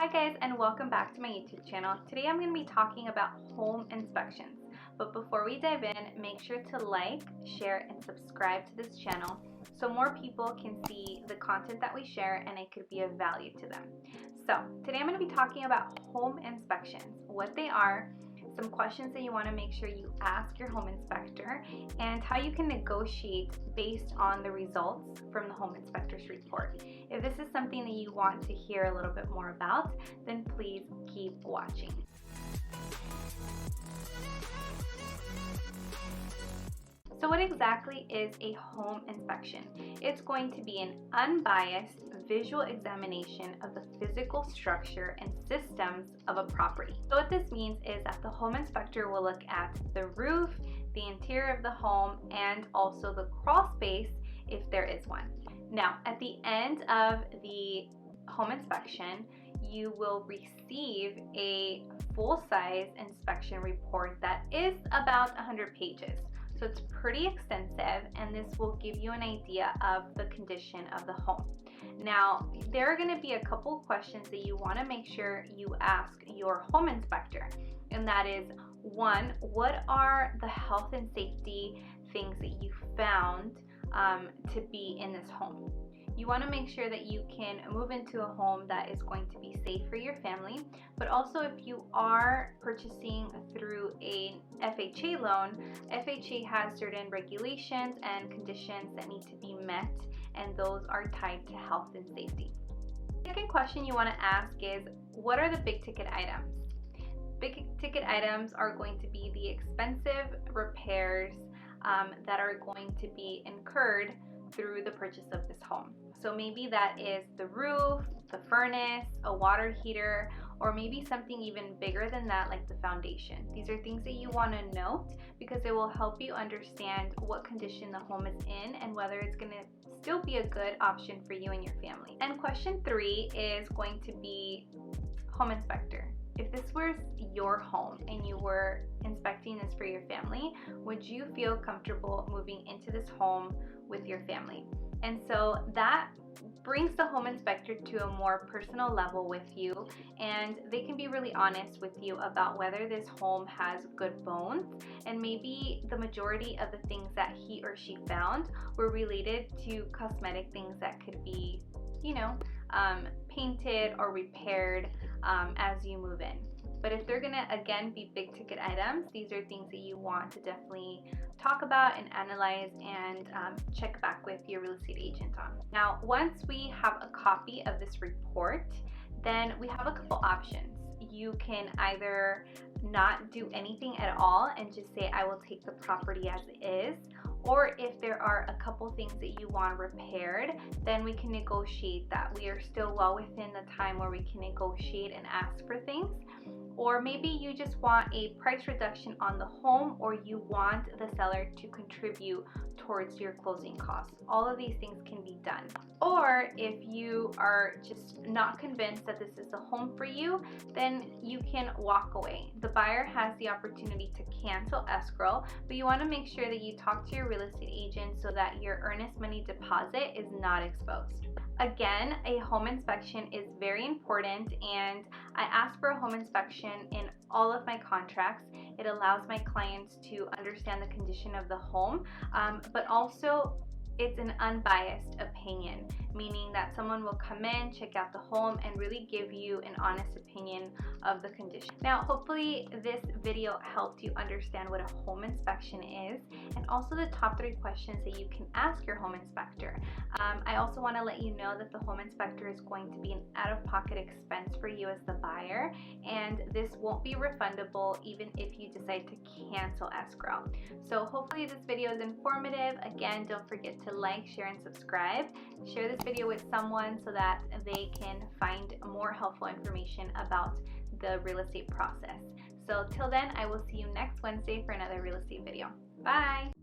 Hi guys, and welcome back to my YouTube channel. Today I'm going to be talking about home inspections. But before we dive in, make sure to like, share, and subscribe to this channel so more people can see the content that we share and it could be of value to them. So today I'm going to be talking about home inspections, what they are, some questions that you want to make sure you ask your home inspector, and how you can negotiate based on the results from the home inspector's report. If this is something that you want to hear a little bit more about, then please keep watching. So what exactly is a home inspection? It's going to be an unbiased visual examination of the physical structure and systems of a property. So what this means is that the home inspector will look at the roof, the interior of the home, and also the crawl space if there is one. Now, at the end of the home inspection, you will receive a full-size inspection report that is about 100 pages. So it's pretty extensive, and this will give you an idea of the condition of the home. Now, there are going to be a couple questions that you want to make sure you ask your home inspector, and that is, one, what are the health and safety things that you found to be in this home? You want to make sure that you can move into a home that is going to be safe for your family, but also if you are purchasing through an FHA loan, FHA has certain regulations and conditions that need to be met, and those are tied to health and safety. The second question you want to ask is, what are the big ticket items? Big ticket items are going to be the expensive repairs that are going to be incurred through the purchase of this home. So maybe that is the roof, the furnace, a water heater, or maybe something even bigger than that, like the foundation. These are things that you want to note because it will help you understand what condition the home is in and whether it's going to still be a good option for you and your family. And question 3 is going to be home inspector. If this was your home and you were inspecting this for your family, would you feel comfortable moving into this home with your family? And so that brings the home inspector to a more personal level with you, and they can be really honest with you about whether this home has good bones, and maybe the majority of the things that he or she found were related to cosmetic things that could be, painted or repaired as you move in. But if they're gonna, again, be big ticket items, these are things that you want to definitely talk about and analyze and check back with your real estate agent on. Now, once we have a copy of this report, then we have a couple options. You can either not do anything at all and just say, I will take the property as is, or if there are a couple things that you want repaired, then we can negotiate that. We are still well within the time where we can negotiate and ask for things. Or maybe you just want a price reduction on the home, or you want the seller to contribute towards your closing costs. All of these things can be done. Or if you are just not convinced that this is the home for you, then you can walk away. The buyer has the opportunity to cancel escrow, but you want to make sure that you talk to your real estate agent so that your earnest money deposit is not exposed. Again, a home inspection is very important, and I ask for a home inspection in all of my contracts. It allows my clients to understand the condition of the home, but also it's an unbiased opinion, meaning that someone will come in, check out the home, and really give you an honest opinion of the condition. Now, hopefully this video helped you understand what a home inspection is, and also the top 3 questions that you can ask your home inspector. I also want to let you know that the home inspector is going to be an out-of-pocket expense for you as the buyer, and this won't be refundable even if you decide to cancel escrow. So hopefully this video is informative. Again, don't forget to like, share, and subscribe. Share this video with someone so that they can find more helpful information about the real estate process. So till then, I will see you next Wednesday for another real estate video. Bye!